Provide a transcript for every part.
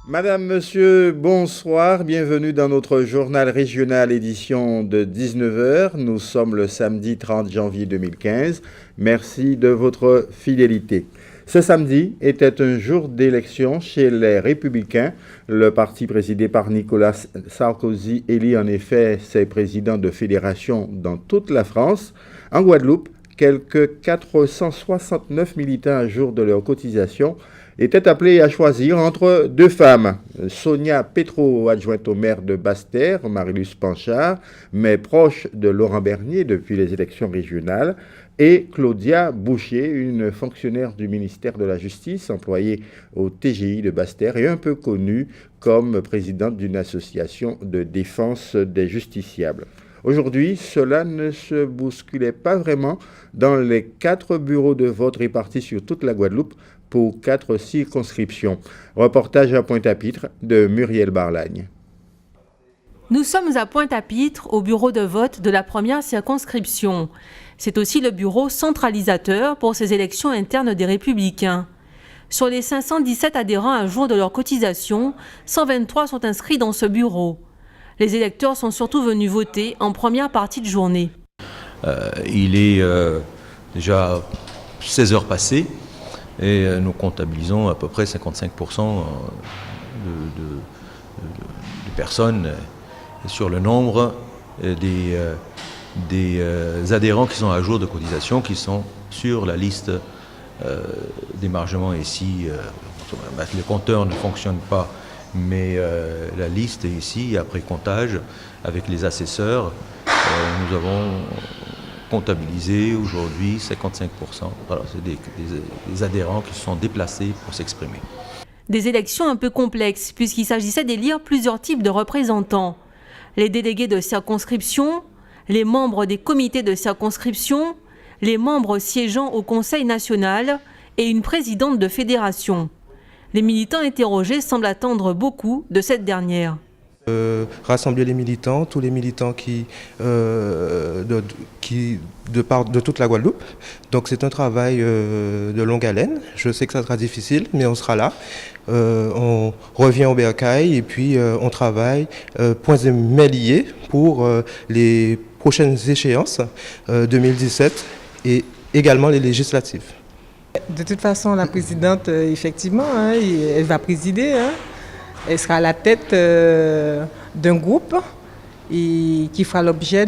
Madame, Monsieur, bonsoir, bienvenue dans notre journal régional édition de 19 heures. Nous sommes le samedi 30 janvier 2015. Merci de votre fidélité. Ce samedi était un jour d'élection chez les Républicains. Le parti présidé par Nicolas Sarkozy élit en effet ses présidents de fédération dans toute la France. En Guadeloupe, quelques 469 militants à jour de leur cotisation étaient appelés à choisir entre deux femmes. Sonia Petro, adjointe au maire de Basse-Terre, Marilus Panchard, mais proche de Laurent Bernier depuis les élections régionales, et Claudia Boucher, une fonctionnaire du ministère de la Justice, employée au TGI de Basse-Terre et un peu connue comme présidente d'une association de défense des justiciables. Aujourd'hui, cela ne se bousculait pas vraiment dans les 4 bureaux de vote répartis sur toute la Guadeloupe pour 4 circonscriptions. Reportage à Pointe-à-Pitre de Muriel Barlagne. Nous sommes à Pointe-à-Pitre, au bureau de vote de la première circonscription. C'est aussi le bureau centralisateur pour ces élections internes des Républicains. Sur les 517 adhérents à jour de leur cotisation, 123 sont inscrits dans ce bureau. Les électeurs sont surtout venus voter en première partie de journée. Il est déjà 16 heures passées et nous comptabilisons à peu près 55% de personnes sur le nombre des adhérents qui sont à jour de cotisation, qui sont sur la liste d'émargement ici. Le compteur ne fonctionne pas, mais la liste est ici, après comptage avec les assesseurs. Nous avons comptabilisé aujourd'hui 55%. Voilà, c'est des adhérents qui se sont déplacés pour s'exprimer. Des élections un peu complexes, puisqu'il s'agissait d'élire plusieurs types de représentants. Les délégués de circonscription, les membres des comités de circonscription, les membres siégeant au Conseil national et une présidente de fédération. Les militants interrogés semblent attendre beaucoup de cette dernière. Rassembler les militants, tous les militants de toute la Guadeloupe. Donc c'est un travail de longue haleine. Je sais que ça sera difficile, mais on sera là. On revient au bercail et puis on travaille poings et mains liés pour les prochaines échéances 2017 et également les législatives. De toute façon, la présidente, effectivement, elle va présider. Elle sera à la tête d'un groupe et qui fera l'objet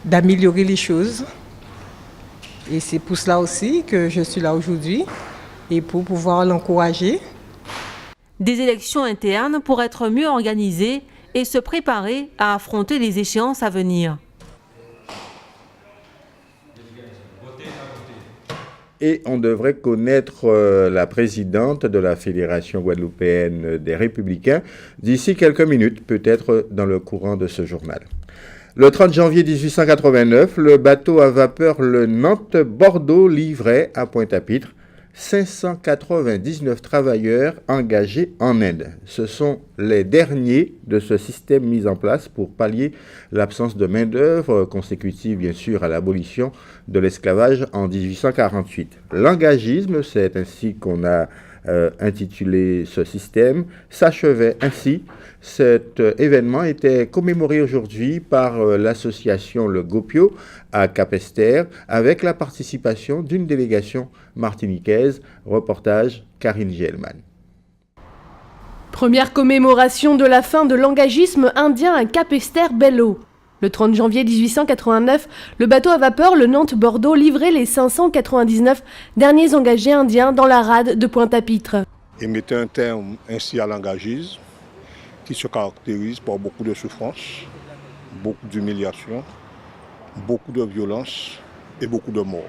d'améliorer les choses. Et c'est pour cela aussi que je suis là aujourd'hui et pour pouvoir l'encourager. Des élections internes pour être mieux organisées et se préparer à affronter les échéances à venir. Et on devrait connaître la présidente de la Fédération guadeloupéenne des Républicains d'ici quelques minutes, peut-être dans le courant de ce journal. Le 30 janvier 1889, le bateau à vapeur le Nantes-Bordeaux livrait à Pointe-à-Pitre 599 travailleurs engagés en Inde. Ce sont les derniers de ce système mis en place pour pallier l'absence de main-d'œuvre consécutive, bien sûr, à l'abolition de l'esclavage en 1848. L'engagisme, c'est ainsi qu'on a intitulé ce système, s'achevait ainsi. Cet événement était commémoré aujourd'hui par l'association Le Gopio à Capesterre avec la participation d'une délégation martiniquaise. Reportage Karine Gelman. Première commémoration de la fin de l'engagisme indien à Capesterre-Belle-Eau. Le 30 janvier 1889, le bateau à vapeur le Nantes-Bordeaux livrait les 599 derniers engagés indiens dans la rade de Pointe-à-Pitre. Et mettait un terme ainsi à l'engagisme qui se caractérise par beaucoup de souffrance, beaucoup d'humiliation, beaucoup de violence et beaucoup de morts.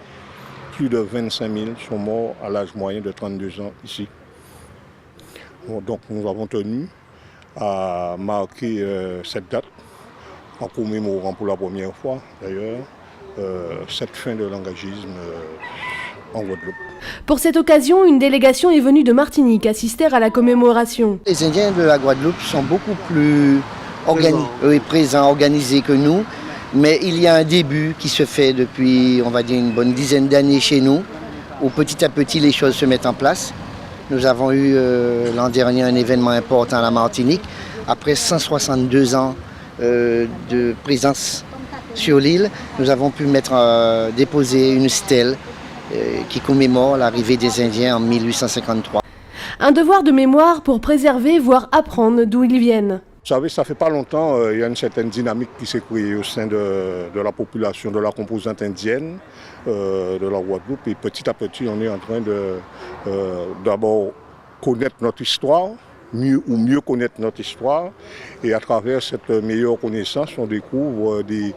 Plus de 25 000 sont morts à l'âge moyen de 32 ans ici. Donc nous avons tenu à marquer cette date en commémorant pour la première fois, d'ailleurs, cette fin de l'engagisme en Guadeloupe. Pour cette occasion, une délégation est venue de Martinique assister à la commémoration. Les Indiens de la Guadeloupe sont beaucoup plus présents, organisés que nous, mais il y a un début qui se fait depuis, on va dire, une bonne dizaine d'années chez nous, où petit à petit les choses se mettent en place. Nous avons eu l'an dernier un événement important à la Martinique. Après 162 ans de présence sur l'île, nous avons pu déposer une stèle qui commémore l'arrivée des Indiens en 1853. Un devoir de mémoire pour préserver, voire apprendre d'où ils viennent. Vous savez, ça fait pas longtemps, il y a une certaine dynamique qui s'est créée au sein de la population, de la composante indienne de la Guadeloupe. Et petit à petit, on est en train de d'abord connaître notre histoire, mieux connaître notre histoire. Et à travers cette meilleure connaissance, on découvre des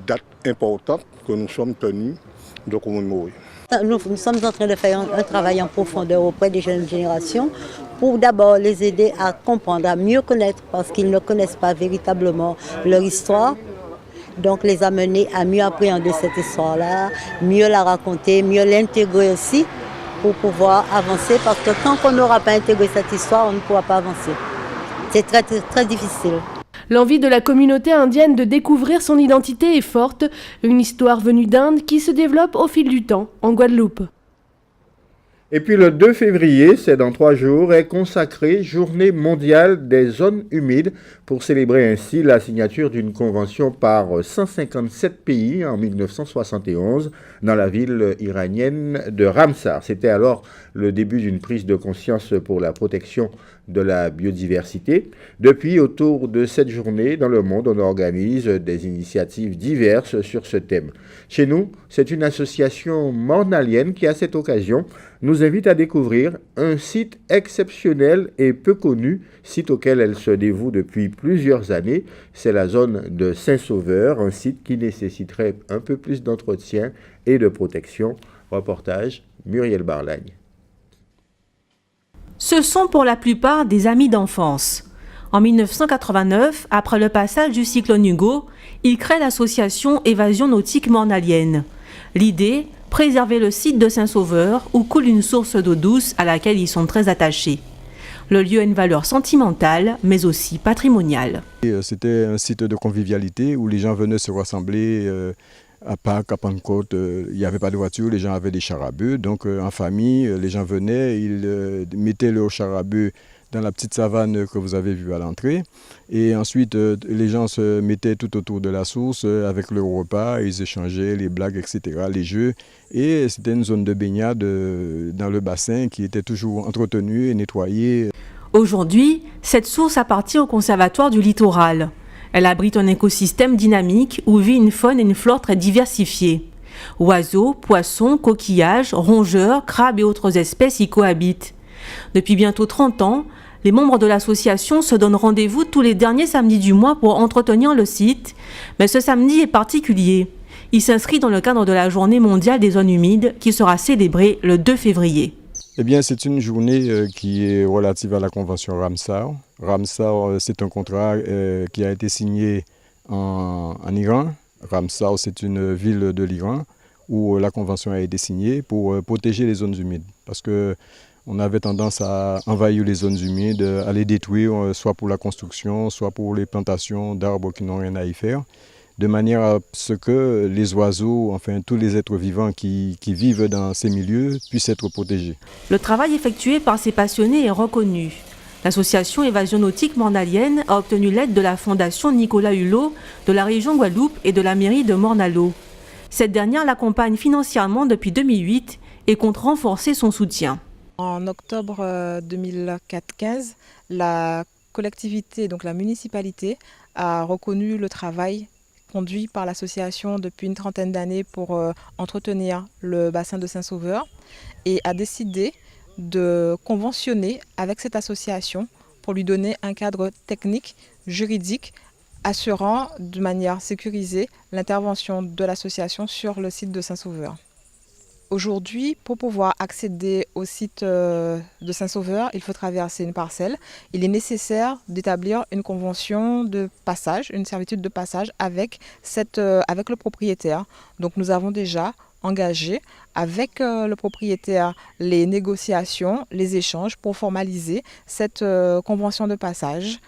dates importantes que nous sommes tenus de commémorer. Nous sommes en train de faire un travail en profondeur auprès des jeunes générations pour d'abord les aider à comprendre, à mieux connaître parce qu'ils ne connaissent pas véritablement leur histoire. Donc les amener à mieux appréhender cette histoire-là, mieux la raconter, mieux l'intégrer aussi pour pouvoir avancer parce que tant qu'on n'aura pas intégré cette histoire, on ne pourra pas avancer. C'est très, très, très difficile. L'envie de la communauté indienne de découvrir son identité est forte, une histoire venue d'Inde qui se développe au fil du temps en Guadeloupe. Et puis le 2 février, c'est dans 3 jours, est consacrée Journée mondiale des zones humides pour célébrer ainsi la signature d'une convention par 157 pays en 1971 dans la ville iranienne de Ramsar. C'était alors le début d'une prise de conscience pour la protection de la biodiversité. Depuis, autour de cette journée, dans le monde, on organise des initiatives diverses sur ce thème. Chez nous, c'est une association mornalienne qui, à cette occasion, nous invite à découvrir un site exceptionnel et peu connu, site auquel elle se dévoue depuis plusieurs années. C'est la zone de Saint-Sauveur, un site qui nécessiterait un peu plus d'entretien et de protection. Reportage Muriel Barlagne. Ce sont pour la plupart des amis d'enfance. En 1989, après le passage du cyclone Hugo, ils créent l'association Évasion nautique mornalienne. L'idée, préserver le site de Saint-Sauveur où coule une source d'eau douce à laquelle ils sont très attachés. Le lieu a une valeur sentimentale, mais aussi patrimoniale. C'était un site de convivialité où les gens venaient se rassembler à Pâques, à Pentecôte. Il n'y avait pas de voiture, les gens avaient des chars à bœufs. Donc en famille, les gens venaient, ils mettaient leur char à bœufs dans la petite savane que vous avez vue à l'entrée. Et ensuite, les gens se mettaient tout autour de la source avec leur repas, ils échangeaient les blagues, etc., les jeux. Et c'était une zone de baignade dans le bassin qui était toujours entretenue et nettoyée. Aujourd'hui, cette source appartient au Conservatoire du Littoral. Elle abrite un écosystème dynamique où vit une faune et une flore très diversifiées. Oiseaux, poissons, coquillages, rongeurs, crabes et autres espèces y cohabitent. Depuis bientôt 30 ans, les membres de l'association se donnent rendez-vous tous les derniers samedis du mois pour entretenir le site. Mais ce samedi est particulier. Il s'inscrit dans le cadre de la Journée mondiale des zones humides qui sera célébrée le 2 février. Eh bien, c'est une journée qui est relative à la Convention Ramsar. Ramsar, c'est un contrat qui a été signé en Iran. Ramsar, c'est une ville de l'Iran où la Convention a été signée pour protéger les zones humides. Parce qu'on avait tendance à envahir les zones humides, à les détruire, soit pour la construction, soit pour les plantations d'arbres qui n'ont rien à y faire, de manière à ce que les oiseaux, enfin tous les êtres vivants qui vivent dans ces milieux puissent être protégés. Le travail effectué par ces passionnés est reconnu. L'association Évasion nautique mornalienne a obtenu l'aide de la Fondation Nicolas Hulot de la région Guadeloupe et de la mairie de Morne-à-l'Eau. Cette dernière l'accompagne financièrement depuis 2008 et compte renforcer son soutien. En octobre 2015, la collectivité, donc la municipalité, a reconnu le travail conduit par l'association depuis une trentaine d'années pour entretenir le bassin de Saint-Sauveur et a décidé de conventionner avec cette association pour lui donner un cadre technique, juridique, assurant de manière sécurisée l'intervention de l'association sur le site de Saint-Sauveur. Aujourd'hui, pour pouvoir accéder au site de Saint-Sauveur, il faut traverser une parcelle. Il est nécessaire d'établir une convention de passage, une servitude de passage avec le propriétaire. Donc nous avons déjà engagé avec le propriétaire les négociations, les échanges pour formaliser cette convention de passage.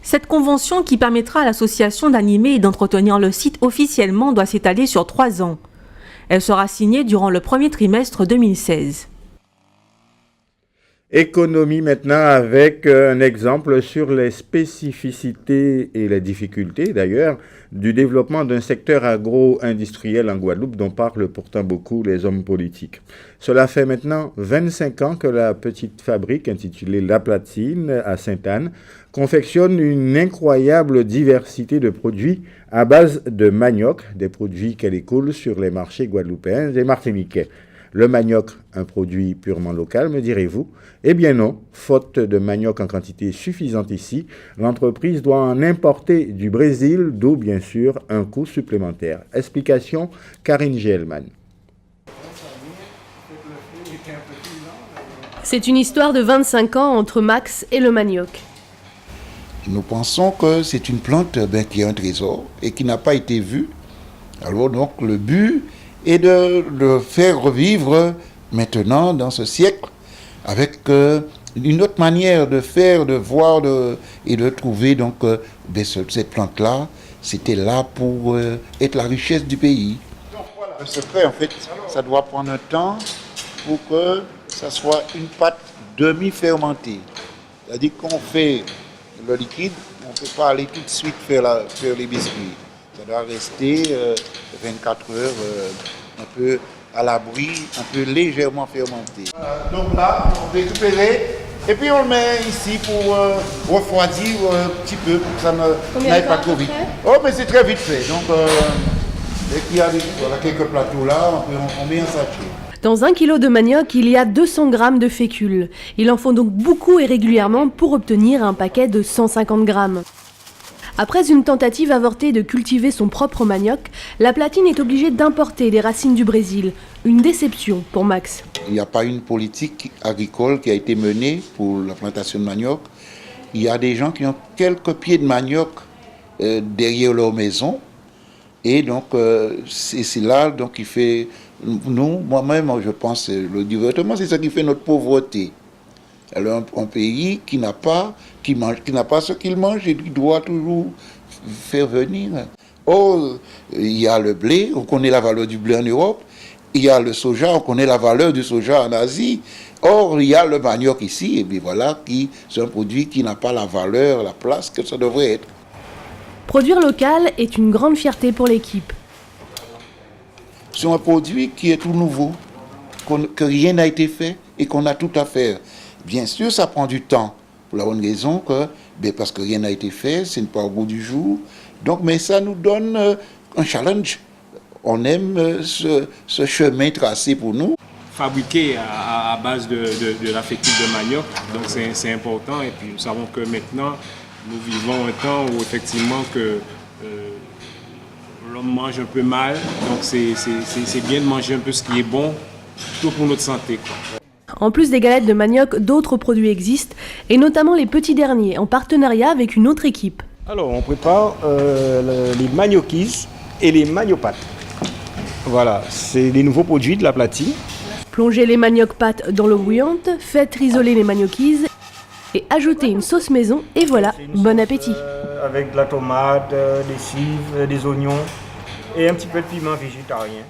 Cette convention qui permettra à l'association d'animer et d'entretenir le site officiellement doit s'étaler sur 3 ans. Elle sera signée durant le premier trimestre 2016. Économie maintenant avec un exemple sur les spécificités et les difficultés d'ailleurs du développement d'un secteur agro-industriel en Guadeloupe dont parlent pourtant beaucoup les hommes politiques. Cela fait maintenant 25 ans que la petite fabrique intitulée La Platine à Sainte-Anne confectionne une incroyable diversité de produits à base de manioc, des produits qu'elle écoule sur les marchés guadeloupéens et martiniquais. Le manioc, un produit purement local, me direz-vous? Eh bien non, faute de manioc en quantité suffisante ici, l'entreprise doit en importer du Brésil, d'où bien sûr un coût supplémentaire. Explication, Karine Gelman. C'est une histoire de 25 ans entre Max et le manioc. Nous pensons que c'est une plante qui est un trésor et qui n'a pas été vue. Alors donc le but est de le faire revivre maintenant dans ce siècle avec une autre manière de faire, de voir et de trouver. Donc cette plante-là, c'était là pour être la richesse du pays. Donc voilà, le secret en fait, ça doit prendre un temps pour que ça soit une pâte demi-fermentée. C'est-à-dire qu'on fait le liquide, on ne peut pas aller tout de suite faire les biscuits. Ça doit rester 24 heures un peu à l'abri, un peu légèrement fermenté. Donc là, on récupère et puis on le met ici pour refroidir un petit peu pour que ça n'aille pas trop vite. Oh, mais c'est très vite fait. Donc, dès qu'il y a quelques plateaux là, on met un sachet. Dans 1 kilo de manioc, il y a 200 grammes de fécule. Il en faut donc beaucoup et régulièrement pour obtenir un paquet de 150 grammes. Après une tentative avortée de cultiver son propre manioc, La Platine est obligée d'importer des racines du Brésil. Une déception pour Max. Il n'y a pas une politique agricole qui a été menée pour la plantation de manioc. Il y a des gens qui ont quelques pieds de manioc derrière leur maison. Et donc, c'est là donc, qui fait... moi-même, je pense que le divertissement, c'est ça qui fait notre pauvreté. Alors, un pays qui n'a pas ce qu'il mange, il doit toujours faire venir. Oh, il y a le blé, on connaît la valeur du blé en Europe. Il y a le soja, on connaît la valeur du soja en Asie. Or, il y a le manioc ici, et bien voilà, c'est un produit qui n'a pas la valeur, la place que ça devrait être. Produire local est une grande fierté pour l'équipe. C'est un produit qui est tout nouveau, que rien n'a été fait et qu'on a tout à faire. Bien sûr, ça prend du temps, pour la bonne raison que, parce que rien n'a été fait, ce n'est pas au goût du jour. Donc, mais ça nous donne un challenge. On aime ce chemin tracé pour nous. Fabriqué à base de la fécule de manioc, donc c'est important. Et puis nous savons que maintenant, nous vivons un temps où effectivement que l'homme mange un peu mal. Donc c'est bien de manger un peu ce qui est bon, surtout pour notre santé, quoi. En plus des galettes de manioc, d'autres produits existent, et notamment les petits derniers, en partenariat avec une autre équipe. Alors, on prépare les manioquis et les maniopates. Voilà, c'est des nouveaux produits de La Platine. Plongez les manioc pâtes dans l'eau bouillante, faites risoler les manioquis et ajoutez une sauce maison, et voilà, bon appétit. Avec de la tomate, des cives, des oignons et un petit peu de piment végétarien.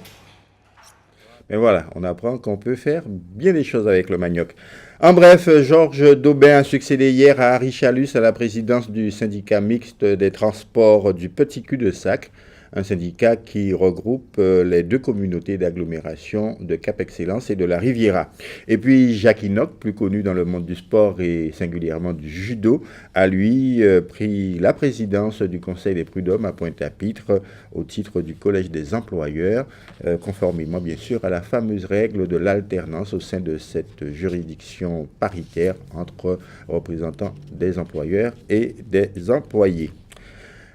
Mais voilà, on apprend qu'on peut faire bien des choses avec le manioc. En bref, Georges Daubin a succédé hier à Harry Chalus à la présidence du syndicat mixte des transports du Petit Cul-de-Sac, un syndicat qui regroupe les deux communautés d'agglomération de Cap-Excellence et de la Riviera. Et puis Jacques Inoc, plus connu dans le monde du sport et singulièrement du judo, a lui pris la présidence du Conseil des prud'hommes à Pointe-à-Pitre au titre du Collège des employeurs, conformément bien sûr à la fameuse règle de l'alternance au sein de cette juridiction paritaire entre représentants des employeurs et des employés.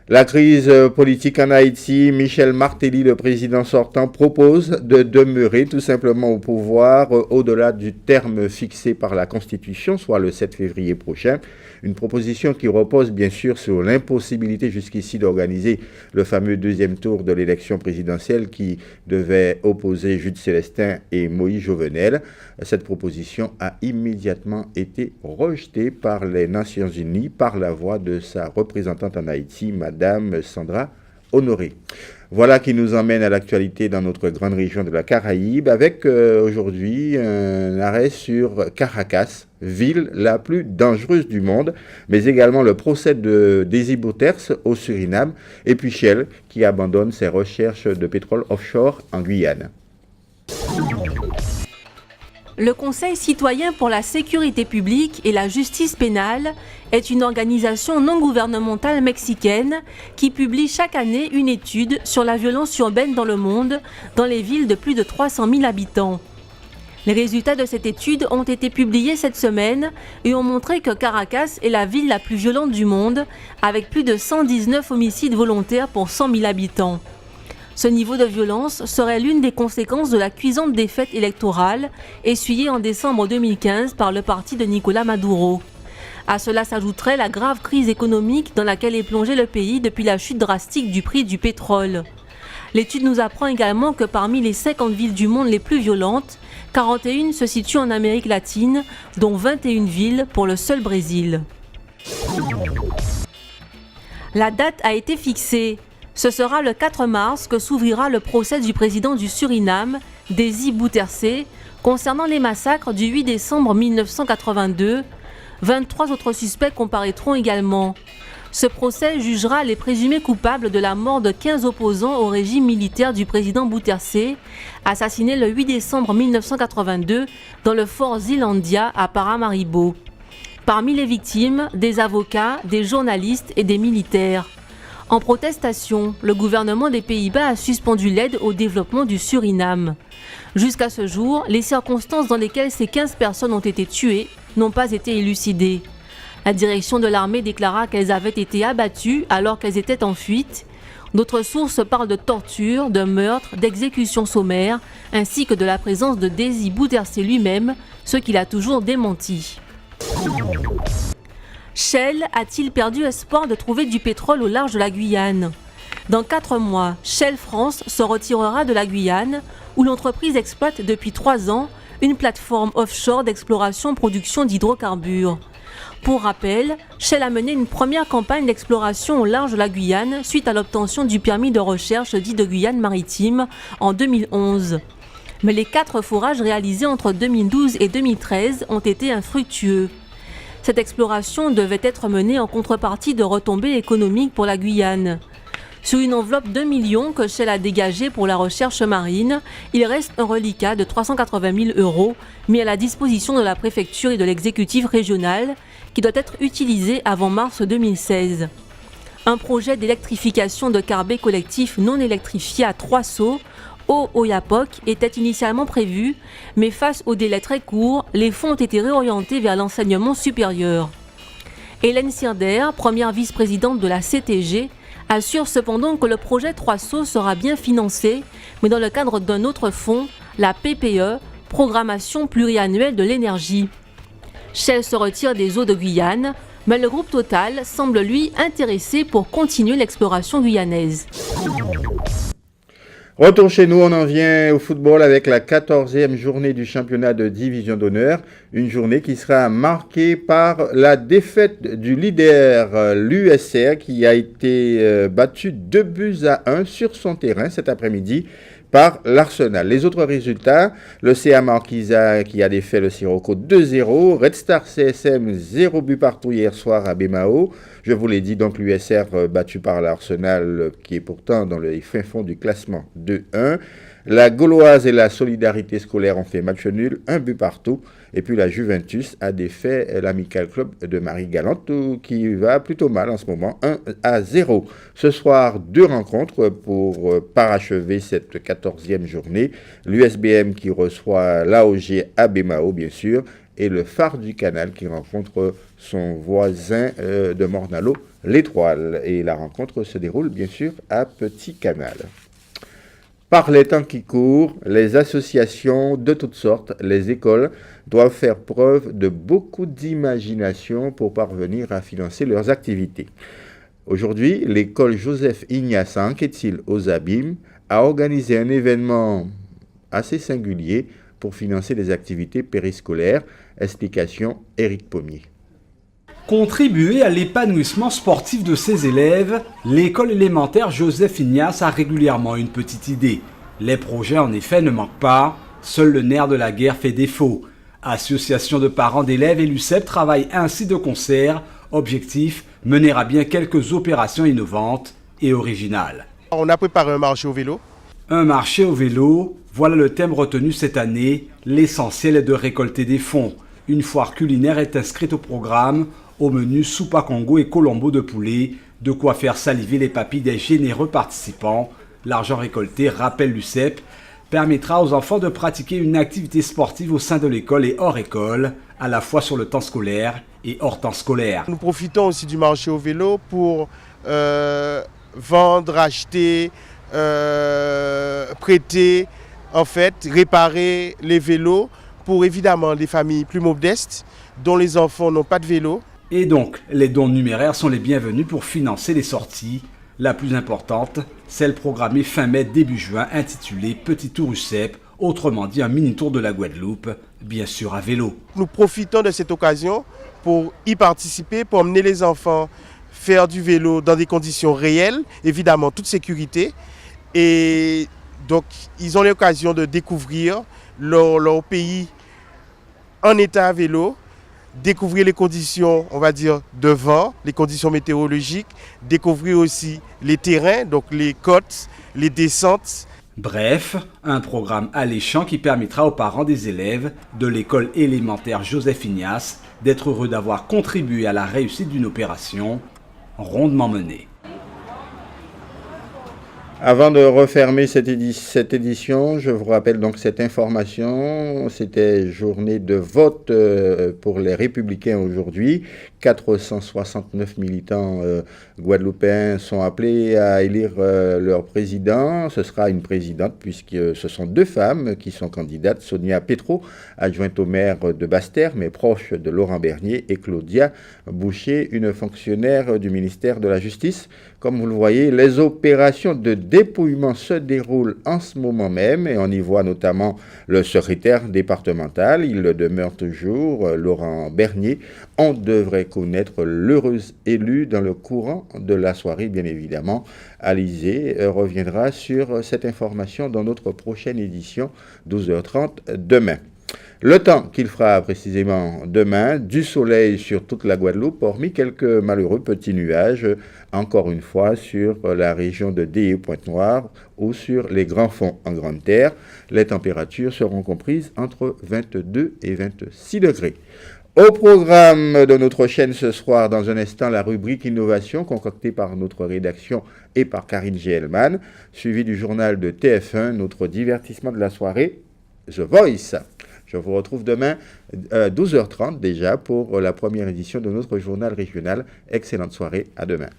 La crise politique en Haïti, Michel Martelly, le président sortant, propose de demeurer tout simplement au pouvoir au-delà du terme fixé par la Constitution, soit le 7 février prochain. Une proposition qui repose bien sûr sur l'impossibilité jusqu'ici d'organiser le fameux deuxième tour de l'élection présidentielle qui devait opposer Jude Célestin et Moïse Jovenel. Cette proposition a immédiatement été rejetée par les Nations Unies par la voix de sa représentante en Haïti, Madame Sandra Honoré. Voilà qui nous emmène à l'actualité dans notre grande région de la Caraïbe avec aujourd'hui un arrêt sur Caracas, ville la plus dangereuse du monde, mais également le procès de Désy Bouterse au Suriname et puis Shell qui abandonne ses recherches de pétrole offshore en Guyane. Le Conseil citoyen pour la sécurité publique et la justice pénale est une organisation non gouvernementale mexicaine qui publie chaque année une étude sur la violence urbaine dans le monde, dans les villes de plus de 300 000 habitants. Les résultats de cette étude ont été publiés cette semaine et ont montré que Caracas est la ville la plus violente du monde, avec plus de 119 homicides volontaires pour 100 000 habitants. Ce niveau de violence serait l'une des conséquences de la cuisante défaite électorale essuyée en décembre 2015 par le parti de Nicolás Maduro. À cela s'ajouterait la grave crise économique dans laquelle est plongé le pays depuis la chute drastique du prix du pétrole. L'étude nous apprend également que parmi les 50 villes du monde les plus violentes, 41 se situent en Amérique latine, dont 21 villes pour le seul Brésil. La date a été fixée. Ce sera le 4 mars que s'ouvrira le procès du président du Suriname, Désy Bouterse, concernant les massacres du 8 décembre 1982. 23 autres suspects comparaîtront également. Ce procès jugera les présumés coupables de la mort de 15 opposants au régime militaire du président Bouterse, assassiné le 8 décembre 1982 dans le fort Zeelandia à Paramaribo. Parmi les victimes, des avocats, des journalistes et des militaires. En protestation, le gouvernement des Pays-Bas a suspendu l'aide au développement du Suriname. Jusqu'à ce jour, les circonstances dans lesquelles ces 15 personnes ont été tuées n'ont pas été élucidées. La direction de l'armée déclara qu'elles avaient été abattues alors qu'elles étaient en fuite. D'autres sources parlent de torture, de meurtre, d'exécution sommaire, ainsi que de la présence de Désy Bouterse lui-même, ce qu'il a toujours démenti. Shell a-t-il perdu espoir de trouver du pétrole au large de la Guyane ? Dans 4 mois, Shell France se retirera de la Guyane, où l'entreprise exploite depuis 3 ans une plateforme offshore d'exploration-production d'hydrocarbures. Pour rappel, Shell a mené une première campagne d'exploration au large de la Guyane suite à l'obtention du permis de recherche dit de Guyane maritime en 2011. Mais les 4 forages réalisés entre 2012 et 2013 ont été infructueux. Cette exploration devait être menée en contrepartie de retombées économiques pour la Guyane. Sur une enveloppe de 2 millions que Shell a dégagée pour la recherche marine, il reste un reliquat de 380 000 € mis à la disposition de la préfecture et de l'exécutif régional qui doit être utilisé avant mars 2016. Un projet d'électrification de carbet collectif non électrifié à 3 seaux au Oyapock était initialement prévu, mais face aux délais très courts, les fonds ont été réorientés vers l'enseignement supérieur. Hélène Sirder, première vice-présidente de la CTG, assure cependant que le projet 3 seaux sera bien financé, mais dans le cadre d'un autre fonds, la PPE, Programmation pluriannuelle de l'énergie. Shell se retire des eaux de Guyane, mais le groupe Total semble lui intéressé pour continuer l'exploration guyanaise. Retour chez nous, on en vient au football avec la 14e journée du championnat de division d'honneur. Une journée qui sera marquée par la défaite du leader, l'USR, qui a été battu 2-1 sur son terrain cet après-midi par l'Arsenal. Les autres résultats, le CA Marquisa qui a défait le Sirocco 2-0, Red Star CSM 0 but partout hier soir à Bemao. Je vous l'ai dit, donc l'USR battu par l'Arsenal qui est pourtant dans le fin fond du classement 2-1. La Gauloise et la Solidarité scolaire ont fait match nul, 1 but partout. Et puis la Juventus a défait l'Amical Club de Marie-Galante qui va plutôt mal en ce moment, 1-0. Ce soir, 2 rencontres pour parachever cette 14e journée. L'USBM qui reçoit l'AOG à Bemao, bien sûr, et le Phare du Canal qui rencontre son voisin de Mornalo, l'Étoile. Et la rencontre se déroule, bien sûr, à Petit Canal. Par les temps qui courent, les associations de toutes sortes, les écoles, doivent faire preuve de beaucoup d'imagination pour parvenir à financer leurs activités. Aujourd'hui, l'école Joseph Ignace à Anquetil aux Abîmes a organisé un événement assez singulier pour financer les activités périscolaires. Explication, Éric Pommier. Contribuer à l'épanouissement sportif de ses élèves, l'école élémentaire Joseph Ignace a régulièrement une petite idée. Les projets en effet ne manquent pas, seul le nerf de la guerre fait défaut. Association de parents d'élèves et l'UCEP travaillent ainsi de concert, objectif, mener à bien quelques opérations innovantes et originales. On a préparé un marché au vélo. Un marché au vélo, voilà le thème retenu cette année, l'essentiel est de récolter des fonds. Une foire culinaire est inscrite au programme. Au menu soupe à Congo et colombo de poulet, de quoi faire saliver les papilles des généreux participants. L'argent récolté, rappelle l'UCEP, permettra aux enfants de pratiquer une activité sportive au sein de l'école et hors école, à la fois sur le temps scolaire et hors temps scolaire. Nous profitons aussi du marché au vélo pour vendre, acheter, prêter, en fait, réparer les vélos pour évidemment les familles plus modestes dont les enfants n'ont pas de vélo. Et donc, les dons numéraires sont les bienvenus pour financer les sorties. La plus importante, celle programmée fin mai, début juin, intitulée Petit Tour UCEP, autrement dit un mini-tour de la Guadeloupe, bien sûr à vélo. Nous profitons de cette occasion pour y participer, pour emmener les enfants faire du vélo dans des conditions réelles, évidemment toute sécurité. Et donc, ils ont l'occasion de découvrir leur pays en état à vélo, découvrir les conditions, on va dire, de vent, les conditions météorologiques, découvrir aussi les terrains, donc les côtes, les descentes. Bref, un programme alléchant qui permettra aux parents des élèves de l'école élémentaire Joseph Ignace d'être heureux d'avoir contribué à la réussite d'une opération rondement menée. Avant de refermer cette édition, je vous rappelle donc cette information. C'était journée de vote pour les Républicains aujourd'hui. 469 militants guadeloupéens sont appelés à élire leur président. Ce sera une présidente puisque ce sont deux femmes qui sont candidates. Sonia Petro, adjointe au maire de Basse-Terre, mais proche de Laurent Bernier, et Claudia Boucher, une fonctionnaire du ministère de la Justice. Comme vous le voyez, les opérations de dépouillement se déroulent en ce moment même et on y voit notamment le secrétaire départemental. Il le demeure toujours, Laurent Bernier. On devrait connaître l'heureuse élue dans le courant de la soirée, bien évidemment. Alizé reviendra sur cette information dans notre prochaine édition, 12h30 demain. Le temps qu'il fera précisément demain, du soleil sur toute la Guadeloupe, hormis quelques malheureux petits nuages, encore une fois sur la région de Déé, Pointe-Noire ou sur les Grands Fonds en Grande Terre. Les températures seront comprises entre 22 et 26 degrés. Au programme de notre chaîne ce soir, dans un instant, la rubrique Innovation concoctée par notre rédaction et par Karine Gelman, suivie du journal de TF1, notre divertissement de la soirée, The Voice. Je vous retrouve demain à 12h30 déjà pour la première édition de notre journal régional. Excellente soirée, à demain.